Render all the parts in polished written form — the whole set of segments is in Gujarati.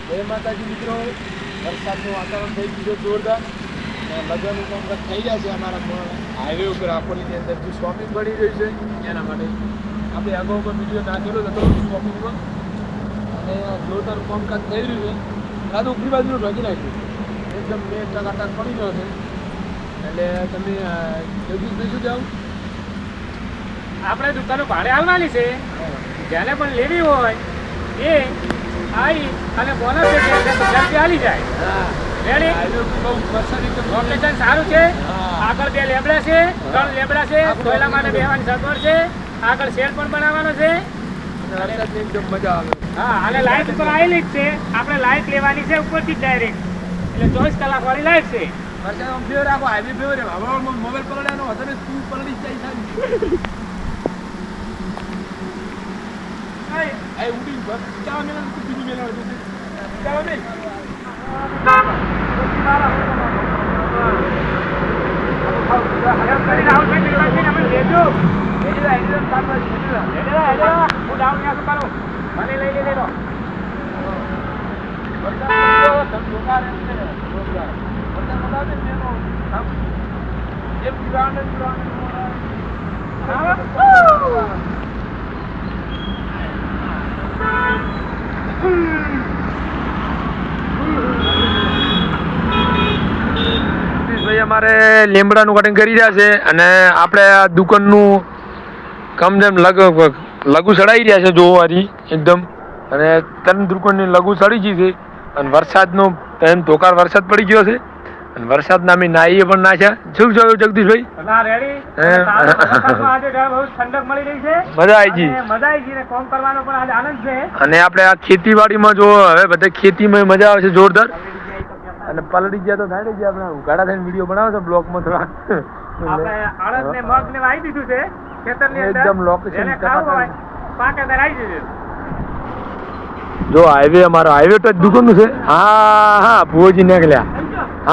જય માતાજી મિત્રો, વરસાદનું વાતાવરણ થઈ ગયું છે જોરદાર. લગ્નનું કામકાજ થઈ રહ્યા છે અમારા હાઈવે ઉપર આપોલીની અંદર જે શોપિંગ બની રહી છે એના માટે આપણે અગાઉ પણ વિડીયો નાખેલો હતો શોપિંગનો, અને જોરદાર કામકાજ થઈ રહ્યું છે. કાદુ ઉપરી બાજુનું ઢોકી નાખ્યું એકદમ મેં ટકાટક પડી ગયો છે. એટલે તમે જગદીશભાઈ શું જાઓ, આપણે દુકાનો ભાડે આવવાની છે, જેને પણ લેવી હોય એ આવી અને બોનસ ચાલી જાય. લોકેશન સારું છે, આગળ 2 લેબડા છે, 3 લેબડા છે, કોયલા માટે બેહવાની સગવડ છે, આગળ શેડ પણ બનાવવાનો છે. એકદમ મજા આવે. હા, અને લાઇટ ઉપર આવેલી જ છે. આપણે લાઇટ લેવાની છે ઉપરથી ડાયરેક્ટ, એટલે 24 કલાક વાળી લાઇટ છે. વરસાદ આમ ફેર રાખો, હાઈવે ફેર હવામાં મોબાઈલ પલળ્યાનો હતો ને તું પલળી જાય સાહેબ. એ ઉડી ચાવા મેલા તો બીજી મેલા હતું ચાવા નહીં. ભાઈ અમારે લીમડાનું કટિંગ કરી રહ્યા છે, અને આપણે આ દુકાનનું કમ જેમ લઘુ ચડાવી રહ્યા છે જોવારી એકદમ. અને ત્રણ દુકાનની લઘુ ચડી ગઈ છે, અને વરસાદનો તેમ ધોકાર વરસાદ પડી ગયો છે, અને વરસાદના અમે નાહીએ પણ નાખ્યા. શું જોયું જગદીશભાઈ? ઠંડક મળી રહી છે, મજા આવી ગઈ. મજા આવી ગઈ, કામ કરવાનો પણ આજે આનંદ છે. અને આપણે આ ખેતીવાડીમાં જો હવે બધે ખેતીમાં મજા આવે છે જોરદાર. અને પલળી ગયા તો થાય ગયા, આપણે ઉઘાડા થઈને વિડીયો બનાવો છો બ્લોકમાં થોડા. આપણે અડદ ને મગ ને વાવી દીધું છે ખેતરની અંદર, એકદમ લોકેશન જેને ખાવું હોય પાક અંદર આવી જશે. જો હાઈવે અમારો હાઈવે તો દુકાનનું છે. હા હા, ભુવોજી નીકળ્યા.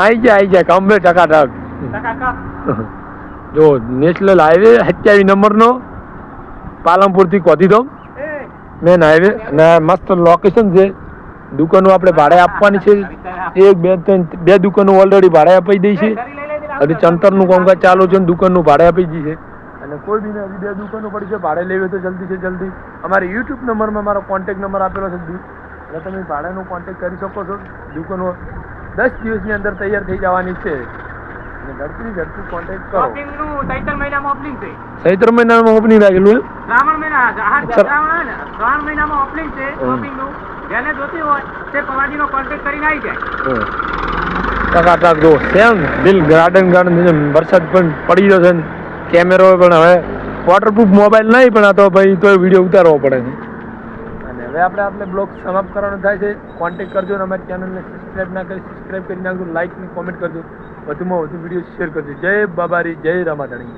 આવી ગયા કમ્પ્લીટ ટકાટક. જો નેશનલ હાઈવે 27 નંબરનો પાલનપુર થી કોધીધામ મેન હાઈવે, અને મસ્ત લોકેશન છે. દુકાનો આપણે ભાડે આપવાની છે. 1 2 3 2 દુકાનો ઓલરેડી ભાડે આપી દઈ છે. હજી ચંતરનું કામકાજ ચાલુ છે, દુકાનનું ભાડે આપી દી છે. અને કોઈ બી હજી 2 દુકાનો પડી છે ભાડે લેવી તો જલ્દી છે જલ્દી અમારી યુટ્યુબ નંબરમાં મારો કોન્ટેક્ટ નંબર આપેલો છે, એટલે તમે ભાડાનો કોન્ટેક્ટ કરી શકો છો. દુકાનો 10 દિવસની અંદર તૈયાર થઈ જવાની છે, અને ઝડપી કોન્ટેક્ટ કરો. ચૈત્ર મહિનામાં ઓપનિંગ છે. ચૈત્ર મહિનામાં ઓપનિંગ રાખેલું છે. શ્રાવણ મહિના શ્રાવણ મહિનામાં ઓપનિંગ છે શોપિંગનું. જેને જોતી હોય તે પવાજીનો કોન્ટેક્ટ કરીને આવી જાય. ટકાટક જો સેમ દિલ ગાર્ડન વરસાદ પણ પડી ગયો છે, કેમેરો પણ હવે વોટરપ્રૂફ મોબાઈલ નહીં, પણ આ તો ભાઈ તો વિડીયો ઉતારવો પડે છે. અને હવે આપણે બ્લોગ સમાપ્ત કરવાનું થાય છે. કોન્ટેક્ટ કરજો, અને અમારી ચેનલને સબસ્ક્રાઈબ ના કરી સબસ્ક્રાઈબ કરી નાખજો, લાઈક ને કોમેન્ટ કરજો, વધુમાં વધુ વિડીયો શેર કરજો. જય બાબારી, જય રામાધણી.